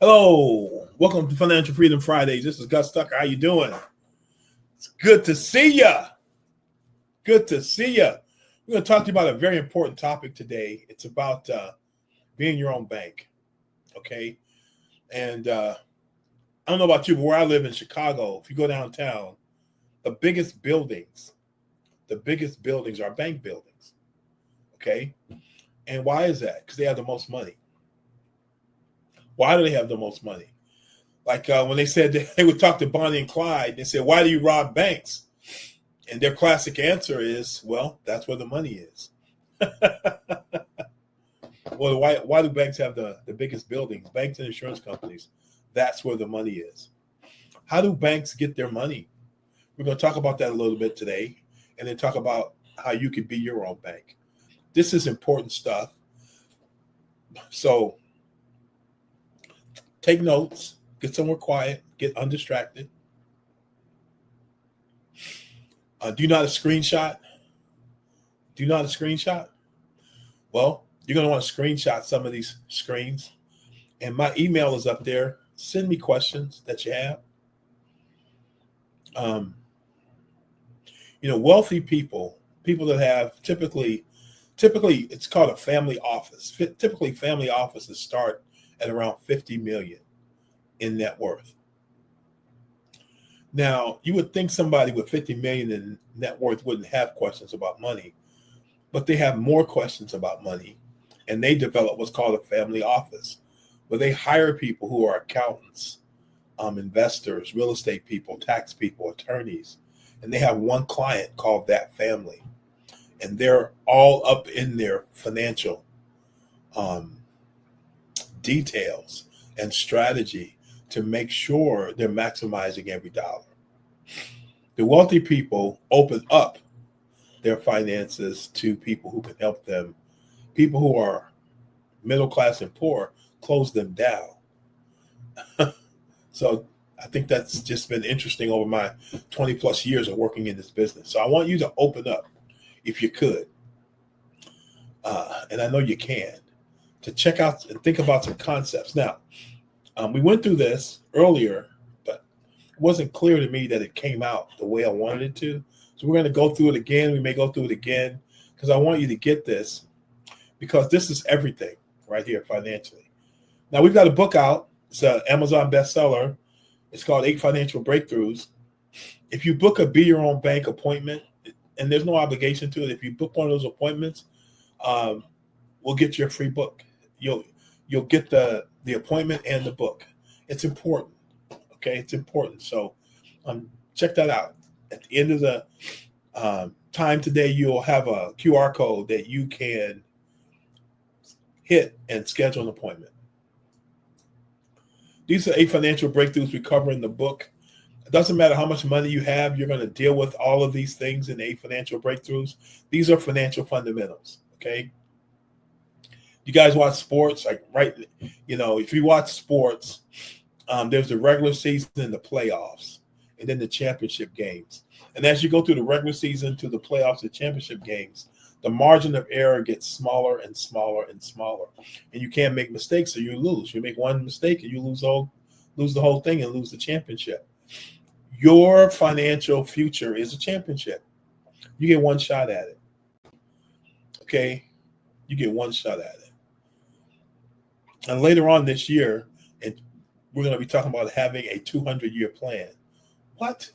Hello, welcome to Financial Freedom Fridays. This is Gus Tucker. How you doing? It's good to see ya. Good to see ya. We're going to talk to you about a very important topic today. It's about being your own bank. Okay, and I don't know about you, but where I live in Chicago, if you go downtown, the biggest buildings are bank buildings. Okay, and why is that? Because they have the most money. Why do they have the most money? Like when they said they would talk to Bonnie and Clyde, they said, "Why do you rob banks?" And their classic answer is, "Well, that's where the money is." Well, why do banks have the biggest buildings? Banks and insurance companies. That's where the money is. How do banks get their money? We're going to talk about that a little bit today, and then talk about how you could be your own bank. This is important stuff. So take notes, get somewhere quiet, get undistracted. Do you know how to screenshot? Do you know how to screenshot? Well, you're going to want to screenshot some of these screens. And my email is up there. Send me questions that you have. Wealthy people that have typically it's called a family office. Typically, family offices start at around 50 million in net worth. Now, you would think somebody with 50 million in net worth wouldn't have questions about money, but they have more questions about money, and they develop what's called a family office, where they hire people who are accountants, investors, real estate people, tax people, attorneys, and they have one client called that family, and they're all up in their financial details and strategy to make sure they're maximizing every dollar. The wealthy people open up their finances to people who can help them. People who are middle class and poor close them down. So I think that's just been interesting over my 20 plus years of working in this business. So I want you to open up, if you could, and I know you can, to check out and think about some concepts. Now, we went through this earlier, but it wasn't clear to me that it came out the way I wanted it to. So we're going to go through it again. We may go through it again because I want you to get this, because this is everything right here financially. Now, we've got a book out. It's an Amazon bestseller. It's called 8 Financial Breakthroughs. If you book a Be Your Own Bank appointment, and there's no obligation to it, if you book one of those appointments, we'll get you a free book. You'll get the appointment and the book. It's important. Okay, it's important. So check that out. At the end of the time today, you'll have a QR code that you can hit and schedule an appointment. These are 8 financial breakthroughs we cover in the book. It doesn't matter how much money you have, you're going to deal with all of these things in 8 financial breakthroughs. These are financial fundamentals, okay? You guys watch sports, if you watch sports, there's the regular season and the playoffs, and then the championship games. And as you go through the regular season to the playoffs and championship games, the margin of error gets smaller and smaller and smaller. And you can't make mistakes, so you lose. You make one mistake and you lose the whole thing and lose the championship. Your financial future is a championship. You get one shot at it. Okay? You get one shot at it. And later on this year, and we're going to be talking about having a 200-year plan. What?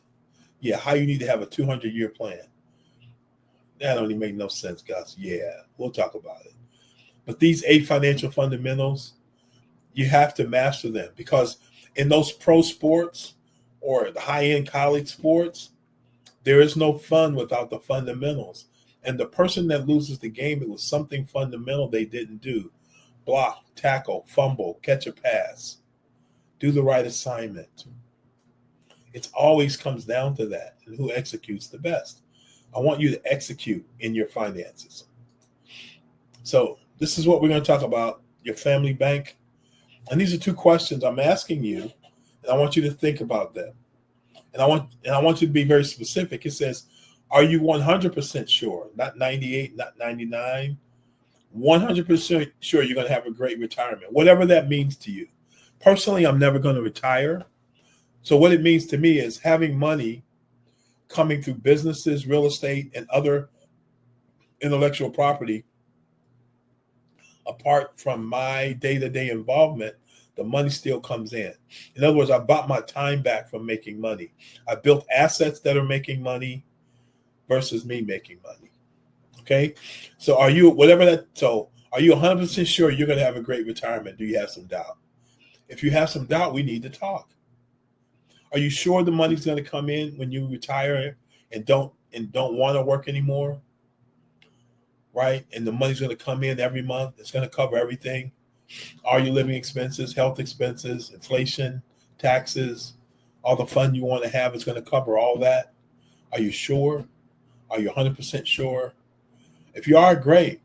Yeah, how you need to have a 200-year plan. That don't even make no sense, guys. Yeah, we'll talk about it. But these 8 financial fundamentals, you have to master them, because in those pro sports or the high-end college sports, there is no fun without the fundamentals. And the person that loses the game, it was something fundamental they didn't do. Block, tackle, fumble, catch a pass, do the right assignment. It always comes down to that, and who executes the best. I want you to execute in your finances. So this is what we're going to talk about, your family bank. And these are 2 questions I'm asking you, and I want you to think about them. And I want you to be very specific. It says, are you 100% sure, not 98, not 99, 100% sure you're going to have a great retirement, whatever that means to you. Personally, I'm never going to retire. So what it means to me is having money coming through businesses, real estate, and other intellectual property, apart from my day-to-day involvement, the money still comes in. In other words, I bought my time back from making money. I built assets that are making money versus me making money. Okay. So are you 100% sure you're going to have a great retirement? Do you have some doubt? If you have some doubt, we need to talk. Are you sure the money's going to come in when you retire and don't want to work anymore? Right? And the money's going to come in every month. It's going to cover everything. All your living expenses, health expenses, inflation, taxes, all the fun you want to have is going to cover all that. Are you sure? Are you 100% sure? If you are, great.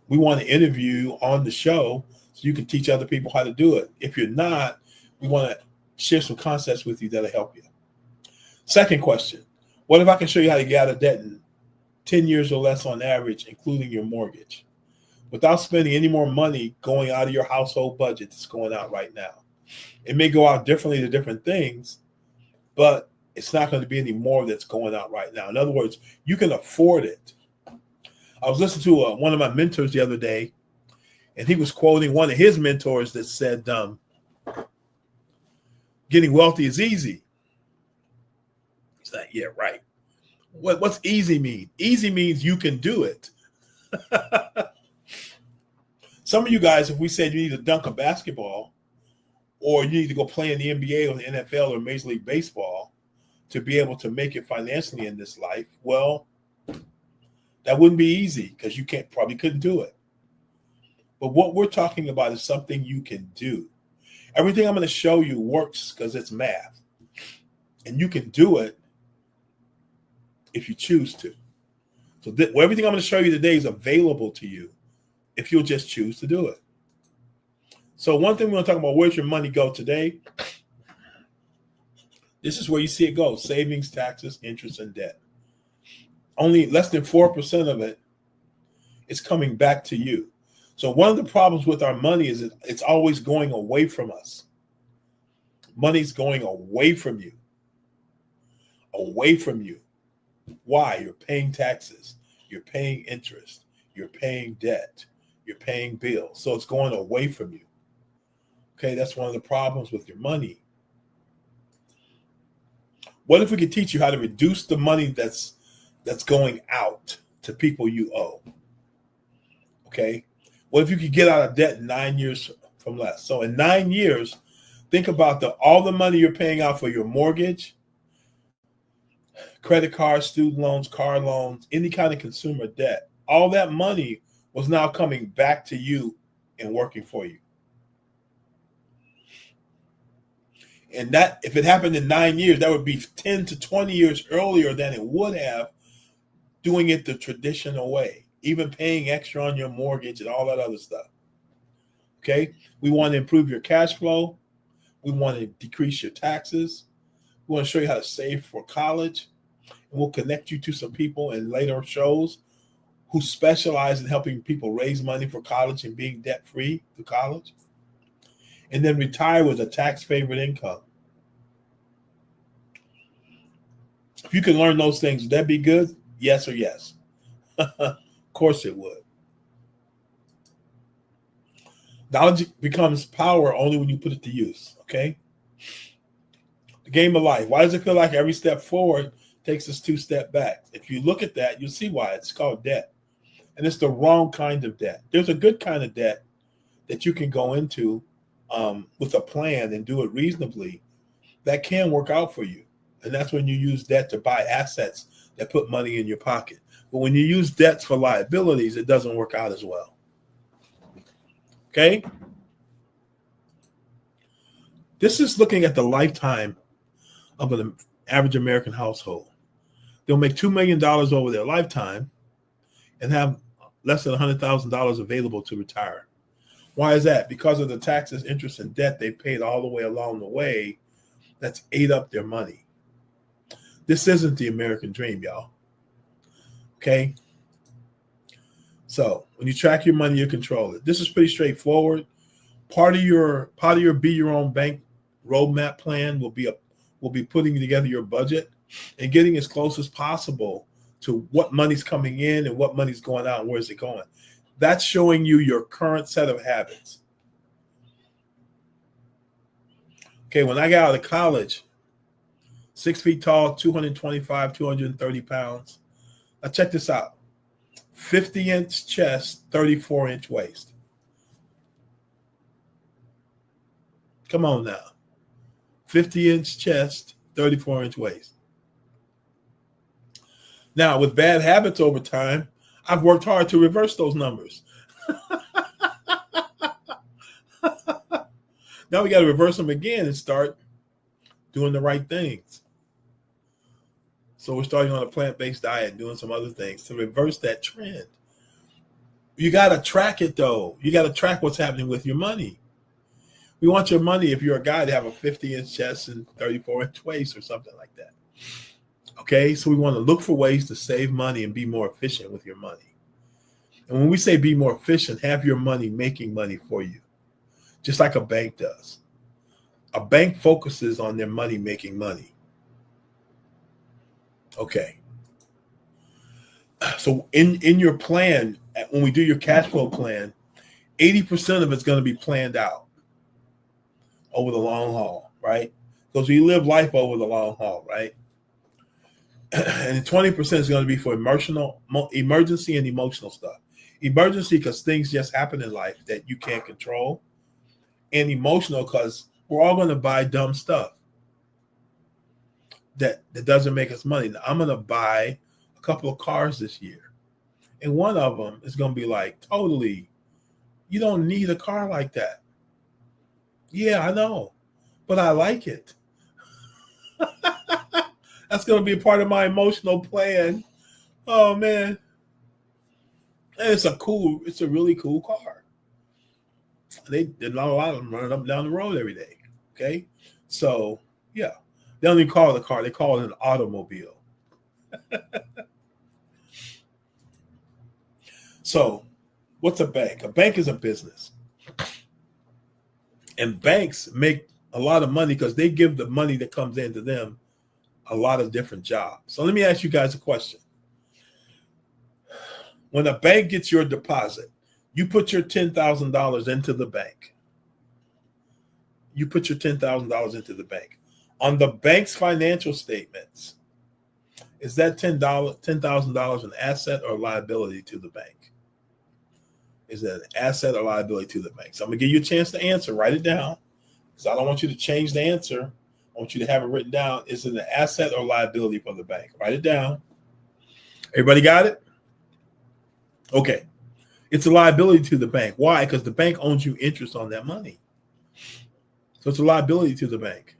We want to interview on the show so you can teach other people how to do it. If you're not, we want to share some concepts with you that'll help you. Second question, what if I can show you how to get out of debt in 10 years or less on average, including your mortgage, without spending any more money going out of your household budget that's going out right now? It may go out differently to different things, but it's not going to be any more that's going out right now. In other words, you can afford it. I was listening to one of my mentors the other day, and he was quoting one of his mentors that said, getting wealthy is easy. He's like, yeah, right. What's easy mean? Easy means you can do it. Some of you guys, if we said you need to dunk a basketball or you need to go play in the NBA or the NFL or Major League Baseball to be able to make it financially in this life, well, that wouldn't be easy because you probably couldn't do it. But what we're talking about is something you can do. Everything I'm going to show you works because it's math. And you can do it if you choose to. So everything I'm going to show you today is available to you if you'll just choose to do it. So one thing we're going to talk about, where's your money go today? This is where you see it go: savings, taxes, interest, and debt. Only less than 4% of it is coming back to you. So one of the problems with our money is it's always going away from us. Money's going away from you. Away from you. Why? You're paying taxes. You're paying interest. You're paying debt. You're paying bills. So it's going away from you. Okay, that's one of the problems with your money. What if we could teach you how to reduce the money that's going out to people you owe? Okay. What if you could get out of debt in 9 years from less? So in 9 years, think about all the money you're paying out for your mortgage, credit cards, student loans, car loans, any kind of consumer debt. All that money was now coming back to you and working for you. And that, if it happened in 9 years, that would be 10 to 20 years earlier than it would have doing it the traditional way, even paying extra on your mortgage and all that other stuff. Okay? We want to improve your cash flow. We want to decrease your taxes. We want to show you how to save for college. And we'll connect you to some people in later shows who specialize in helping people raise money for college and being debt-free through college. And then retire with a tax-favored income. If you can learn those things, would that be good? Yes or yes? Of course it would. Knowledge becomes power only when you put it to use, okay? The game of life. Why does it feel like every step forward takes us 2 steps back? If you look at that, you'll see why. It's called debt. And it's the wrong kind of debt. There's a good kind of debt that you can go into with a plan and do it reasonably that can work out for you. And that's when you use debt to buy assets that put money in your pocket. But when you use debts for liabilities, it doesn't work out as well. Okay? This is looking at the lifetime of an average American household. They'll make $2 million over their lifetime and have less than $100,000 available to retire. Why is that? Because of the taxes, interest, and debt they paid all the way along the way that's ate up their money. This isn't the American dream, y'all. Okay? So when you track your money, you control it. This is pretty straightforward. Part of your be your own bank roadmap plan will be putting together your budget and getting as close as possible to what money's coming in and what money's going out and where's it going. That's showing you your current set of habits. Okay, when I got out of college, 6 feet tall, 225, 230 pounds. Now check this out. 50-inch chest, 34-inch waist. Come on now. 50-inch chest, 34-inch waist. Now, with bad habits over time, I've worked hard to reverse those numbers. Now we got to reverse them again and start doing the right things. So we're starting on a plant-based diet, doing some other things to reverse that trend. You got to track it, though. You got to track what's happening with your money. We want your money, if you're a guy, to have a 50-inch chest and 34-inch waist or something like that. Okay, so we want to look for ways to save money and be more efficient with your money. And when we say be more efficient, have your money making money for you, just like a bank does. A bank focuses on their money making money. Okay. So in your plan, when we do your cash flow plan, 80% of it's going to be planned out over the long haul, right? Because we live life over the long haul, right? And 20% is going to be for emergency and emotional stuff. Emergency because things just happen in life that you can't control. And emotional because we're all going to buy dumb stuff that doesn't make us money. Now, I'm going to buy a couple of cars this year. And one of them is going to be like, totally, you don't need a car like that. Yeah, I know, but I like it. That's going to be a part of my emotional plan. Oh, man. And it's a really cool car. There's not a lot of them running up and down the road every day. Okay. So, yeah. They don't even call it a car. They call it an automobile. So, what's a bank? A bank is a business. And banks make a lot of money because they give the money that comes into them a lot of different jobs. So let me ask you guys a question. When a bank gets your deposit, you put your $10,000 into the bank. You put your $10,000 into the bank. On the bank's financial statements, is that $10,000 an asset or liability to the bank? Is that an asset or liability to the bank? So I'm going to give you a chance to answer. Write it down because I don't want you to change the answer. I want you to have it written down. Is it an asset or liability for the bank? Write it down. Everybody got it? Okay. It's a liability to the bank. Why? Because the bank owns you interest on that money. So it's a liability to the bank.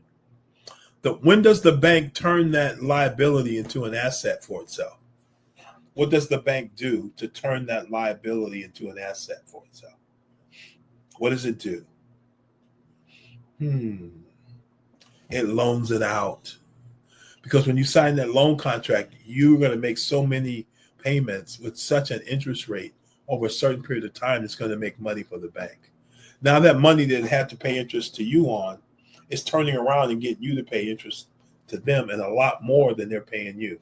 When does the bank turn that liability into an asset for itself? What does the bank do to turn that liability into an asset for itself? What does it do? It loans it out. Because when you sign that loan contract, you're going to make so many payments with such an interest rate over a certain period of time, it's going to make money for the bank. Now that money that it had to pay interest to you on is turning around and getting you to pay interest to them and a lot more than they're paying you,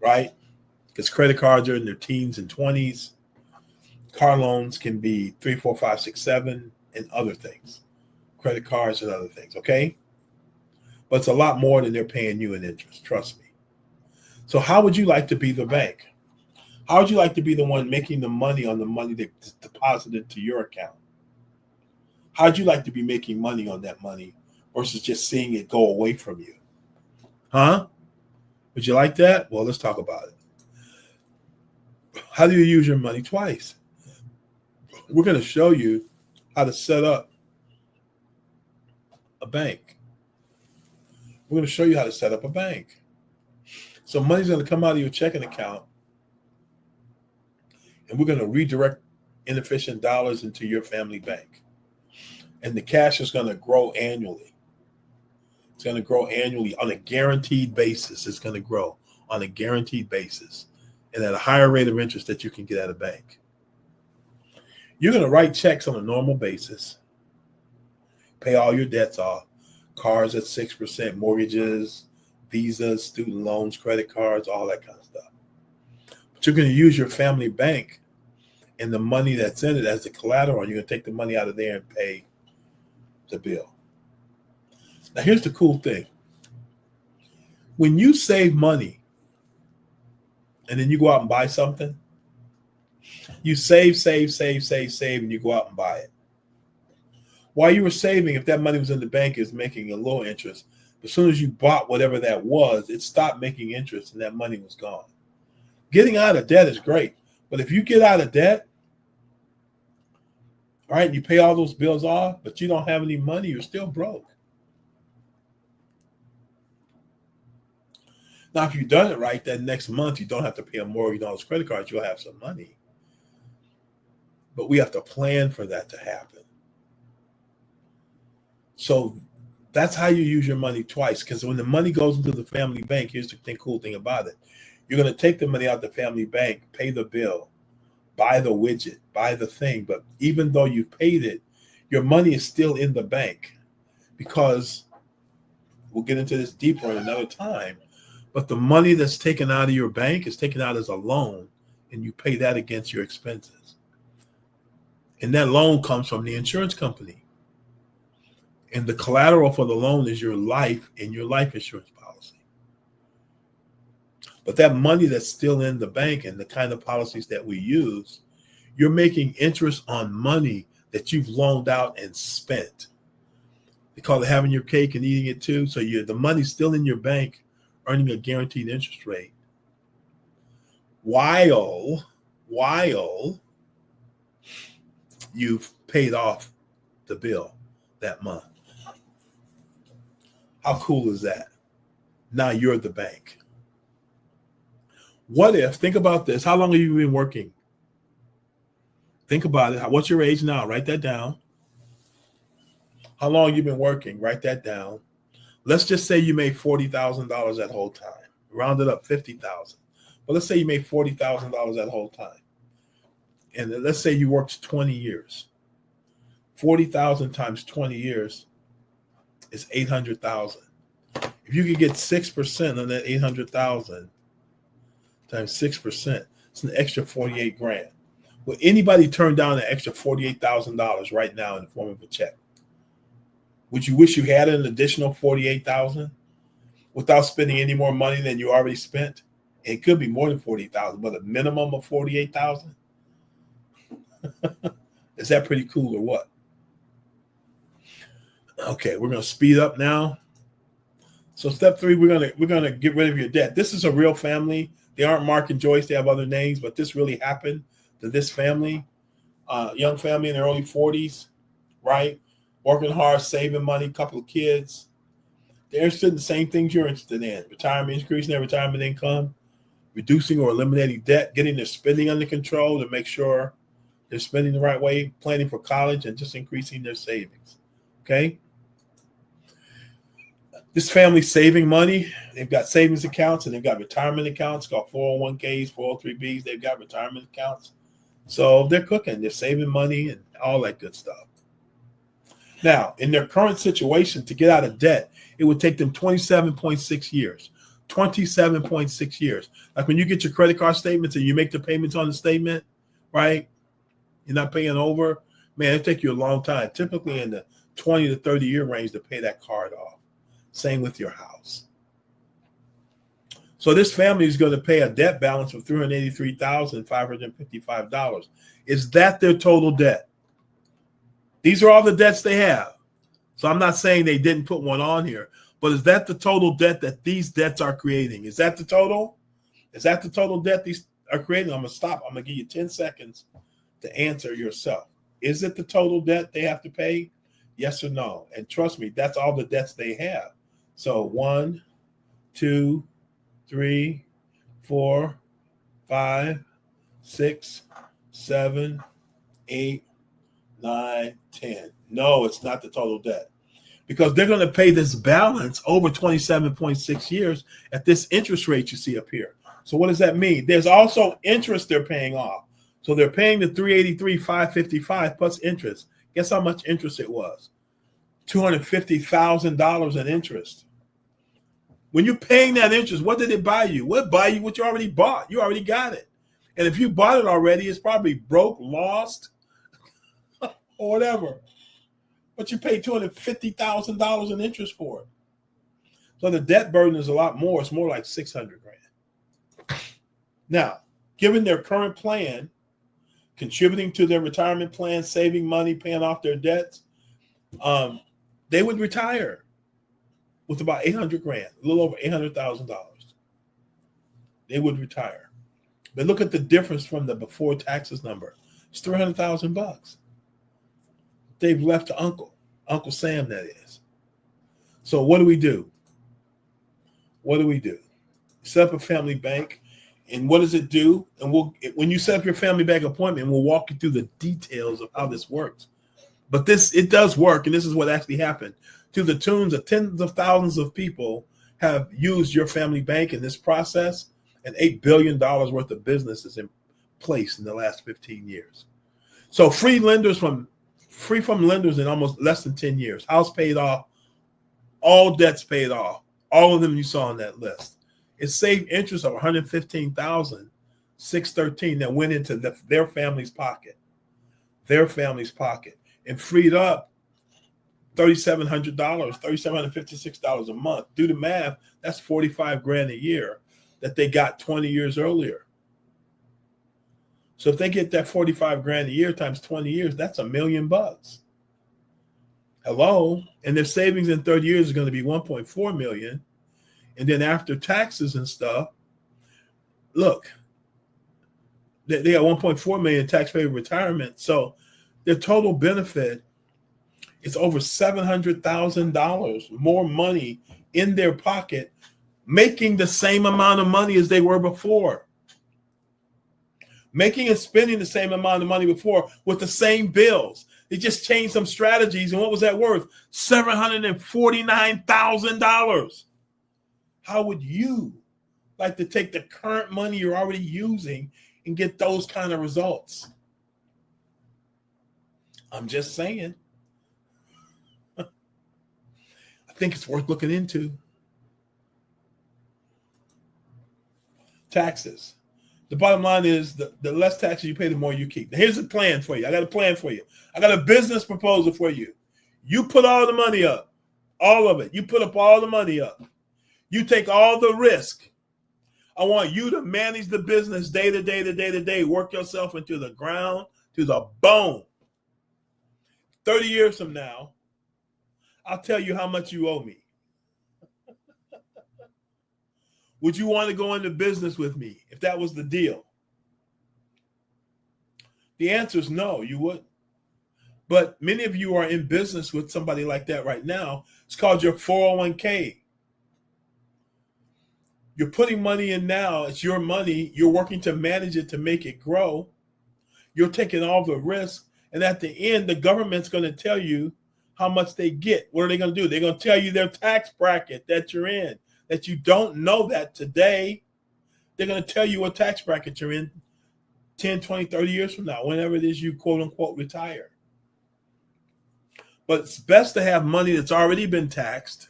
right? Because credit cards are in their teens and 20s. Car loans can be 3, 4, 5, 6, 7, and other things. Credit cards and other things, okay? But it's a lot more than they're paying you in interest, trust me. So how would you like to be the bank? How would you like to be the one making the money on the money that's deposited to your account? How would you like to be making money on that money versus just seeing it go away from you? Huh? Would you like that? Well, let's talk about it. How do you use your money twice? We're going to show you how to set up a bank. We're going to show you how to set up a bank. So money's going to come out of your checking account, and we're going to redirect inefficient dollars into your family bank. And the cash is going to grow annually. It's going to grow annually on a guaranteed basis. It's going to grow on a guaranteed basis and at a higher rate of interest that you can get at a bank. You're going to write checks on a normal basis. Pay all your debts off. Cars at 6%, mortgages, visas, student loans, credit cards, all that kind of stuff. But you're going to use your family bank and the money that's in it as the collateral, and you're going to take the money out of there and pay the bill. Now, here's the cool thing. When you save money and then you go out and buy something, you save, and you go out and buy it. While you were saving, if that money was in the bank, it's making a low interest. As soon as you bought whatever that was, it stopped making interest and that money was gone. Getting out of debt is great. But if you get out of debt, all right, you pay all those bills off, but you don't have any money, you're still broke. Now, if you've done it right, that next month you don't have to pay a mortgage on those credit cards, you'll have some money. But we have to plan for that to happen. So that's how you use your money twice. Because when the money goes into the family bank, here's the cool thing about it. You're going to take the money out the family bank, pay the bill, buy the widget, buy the thing. But even though you've paid it, your money is still in the bank, because we'll get into this deeper at another time. But the money that's taken out of your bank is taken out as a loan, and you pay that against your expenses. And that loan comes from the insurance company. And the collateral for the loan is your life and your life insurance policy. But that money that's still in the bank and the kind of policies that we use, you're making interest on money that you've loaned out and spent. They call it having your cake and eating it too. So the money's still in your bank, earning a guaranteed interest rate, while you've paid off the bill that month. How cool is that? Now you're the bank. What if, think about this, how long have you been working? Think about it. What's your age now? Write that down. How long have you been working? Write that down. Let's just say you made $40,000 that whole time. Round it up, 50,000. But let's say you made $40,000 that whole time. And let's say you worked 20 years. 40,000 times 20 years is 800,000. If you could get 6% on that 800,000 times 6%, it's an extra 48 grand. Will anybody turn down an extra $48,000 right now in the form of a check? Would you wish you had an additional 48,000 without spending any more money than you already spent? It could be more than 40,000, but a minimum of 48,000. Is that pretty cool or what? Okay, we're going to speed up now. So step 3, we're gonna get rid of your debt. This is a real family. They aren't Mark and Joyce. They have other names, but this really happened to this family, young family in their early 40s, right? Working hard, saving money, couple of kids. They're interested in the same things you're interested in: retirement, increasing their retirement income, reducing or eliminating debt, getting their spending under control to make sure they're spending the right way, planning for college, and just increasing their savings. Okay. This family's saving money. They've got savings accounts and they've got retirement accounts called 401ks, 403bs. They've got retirement accounts. So they're cooking. They're saving money and all that good stuff. Now, in their current situation, to get out of debt, it would take them 27.6 years. 27.6 years. Like when you get your credit card statements and you make the payments on the statement, right? You're not paying over. Man, it'll take you a long time. Typically in the 20 to 30 year range to pay that card off. Same with your house. So this family is going to pay a debt balance of $383,555. Is that their total debt? These are all the debts they have. So I'm not saying they didn't put one on here, but is that the total debt that these debts are creating? Is that the total? Is that the total debt these are creating? I'm going to stop. I'm going to give you 10 seconds to answer yourself. Is it the total debt they have to pay? Yes or no? And trust me, that's all the debts they have. So 1, 2, 3, 4, 5, 6, 7, 8, 9, 10. No, it's not the total debt, because they're going to pay this balance over 27.6 years at this interest rate you see up here. So what does that mean? There's also interest they're paying off. So they're paying the $383,555 plus interest. Guess how much interest it was? $250,000 in interest. When you're paying that interest, what did it buy you? What buy you what you already bought? You already got it. And if you bought it already, it's probably broke, lost, or whatever. But you paid $250,000 in interest for it. So the debt burden is a lot more. It's more like $600,000. Now, given their current plan, contributing to their retirement plan, saving money, paying off their debts, they would retire with about $800,000, a little over $800,000. They would retire. But look at the difference from the before taxes number. It's $300,000. They've left to Uncle Sam, that is. So what do we do? What do we do? Set up a family bank. And what does it do? And when you set up your family bank appointment, we'll walk you through the details of how this works. But it does work, and this is what actually happened. To the tunes of tens of thousands of people have used your family bank in this process, and $8 billion worth of business is in place in the last 15 years. So free from lenders in almost less than 10 years. House paid off, all debts paid off, all of them you saw on that list. It saved interest of $115,613 that went into their family's pocket, and freed up $3,700, $3,756 a month. Do the math, that's $45,000 a year that they got 20 years earlier. So if they get that $45,000 a year times 20 years, that's $1 million. Hello, and their savings in 30 years is going to be $1.4 million. And then after taxes and stuff, look, they got $1.4 million tax-free retirement. So their total benefit is over $700,000 more money in their pocket, making the same amount of money as they were before. Making and spending the same amount of money before with the same bills. They just changed some strategies. And what was that worth? $749,000. How would you like to take the current money you're already using and get those kind of results? I'm just saying. I think it's worth looking into. Taxes. The bottom line is the less taxes you pay, the more you keep. Now, here's a plan for you. I got a plan for you. I got a business proposal for you. You put all the money up, all of it. You put up all the money up. You take all the risk. I want you to manage the business day to day to day to day. Work yourself into the ground, to the bone. 30 years from now, I'll tell you how much you owe me. Would you want to go into business with me if that was the deal? The answer is no, you wouldn't. But many of you are in business with somebody like that right now. It's called your 401k. You're putting money in now. It's your money. You're working to manage it to make it grow. You're taking all the risk. And at the end, the government's going to tell you how much they get. What are they going to do? They're going to tell you their tax bracket that you're in, that you don't know that today. They're going to tell you what tax bracket you're in 10, 20, 30 years from now, whenever it is you quote unquote retire. But it's best to have money that's already been taxed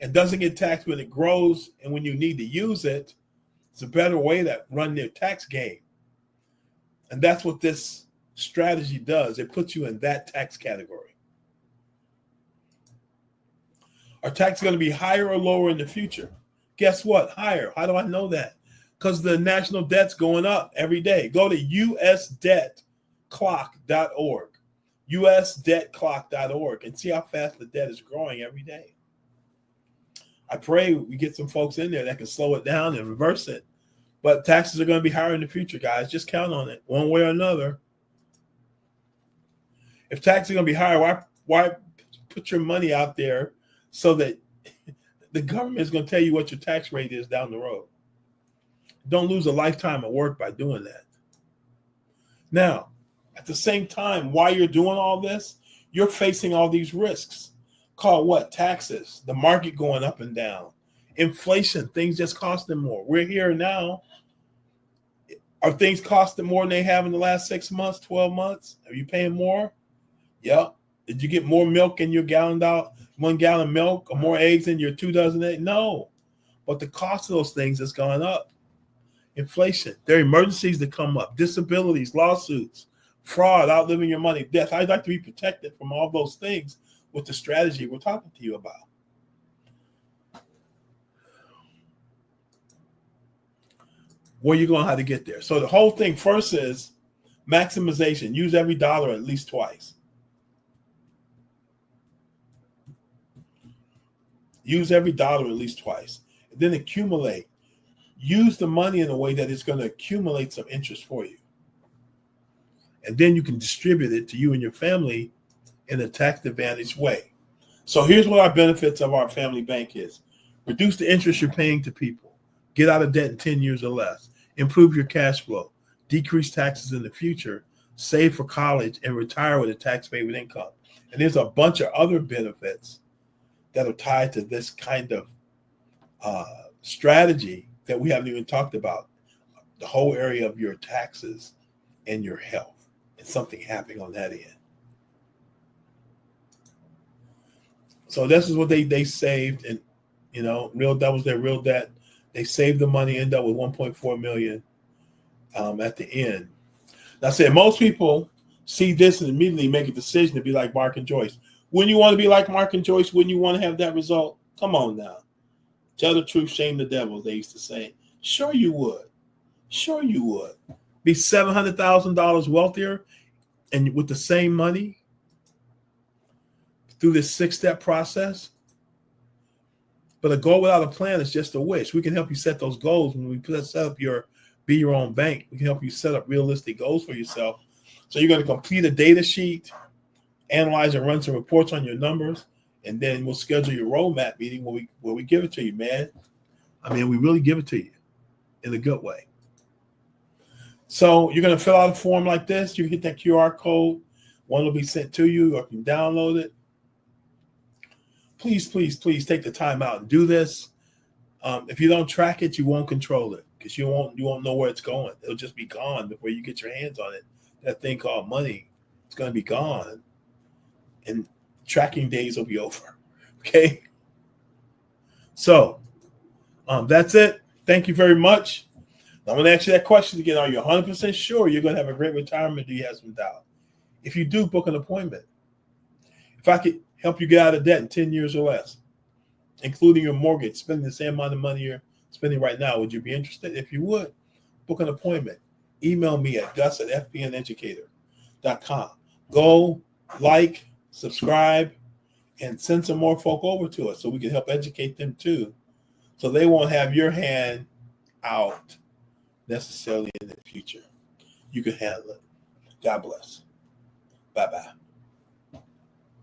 and doesn't get taxed when it grows, and when you need to use it, it's a better way to run their tax game. And that's what this strategy does. It puts you in that tax category. Are taxes going to be higher or lower in the future? Guess what? Higher. How do I know that? Because the national debt's going up every day. Go to usdebtclock.org, usdebtclock.org, and see how fast the debt is growing every day. I pray we get some folks in there that can slow it down and reverse it. But taxes are going to be higher in the future, guys. Just count on it one way or another. If taxes are going to be higher, why put your money out there so that the government is going to tell you what your tax rate is down the road? Don't lose a lifetime of work by doing that. Now, at the same time, while you're doing all this, you're facing all these risks. Called what? Taxes, the market going up and down, inflation, things just costing more. We're here now. Are things costing more than they have in the last 6 months, 12 months? Are you paying more? Yep. Did you get more milk in your 1 gallon milk, or more eggs in your 2 dozen eggs? No. But the cost of those things has gone up. Inflation. There are emergencies that come up, disabilities, lawsuits, fraud, outliving your money, death. I'd like to be protected from all those things with the strategy we're talking to you about. Where you going, how to get there. So the whole thing first is maximization. Use every dollar at least twice. Use every dollar at least twice. And then accumulate. Use the money in a way that it's going to accumulate some interest for you. And then you can distribute it to you and your family in a tax advantage way. So here's what our benefits of our family bank is. Reduce the interest you're paying to people. Get out of debt in 10 years or less. Improve your cash flow. Decrease taxes in the future. Save for college and retire with a tax-favored income. And there's a bunch of other benefits that are tied to this kind of strategy that we haven't even talked about. The whole area of your taxes and your health, and something happening on that end. So this is what they saved, and that was their real debt. They saved the money, end up with 1.4 million at the end. Now, I said most people see this and immediately make a decision to be like Mark and Joyce. Wouldn't you want to be like Mark and Joyce? Wouldn't you want to have that result? Come on now. Tell the truth, shame the devil, they used to say. Sure you would. Sure you would. Be $700,000 wealthier and with the same money through this 6-step process. But a goal without a plan is just a wish. We can help you set those goals. When we set up Be Your Own Bank, we can help you set up realistic goals for yourself. So you're going to complete a data sheet, analyze and run some reports on your numbers, and then we'll schedule your roadmap meeting where we give it to you, man. I mean, we really give it to you in a good way. So you're going to fill out a form like this. You hit that QR code. One will be sent to you, or you can download it. Please, please, please take the time out and do this. If you don't track it, you won't control it, because you won't know where it's going. It'll just be gone before you get your hands on it. That thing called money, it's going to be gone, and tracking days will be over. Okay. So that's it. Thank you very much. I'm going to ask you that question again. Are you 100% sure you're going to have a great retirement? Do you have some doubt? If you do, book an appointment. If I could help you get out of debt in 10 years or less, including your mortgage, spending the same amount of money you're spending right now, would you be interested? If you would, book an appointment. Email me at gus@fpneducator.com. Go, like, subscribe, and send some more folk over to us so we can help educate them too, so they won't have your hand out necessarily in the future. You can handle it. God bless. Bye-bye.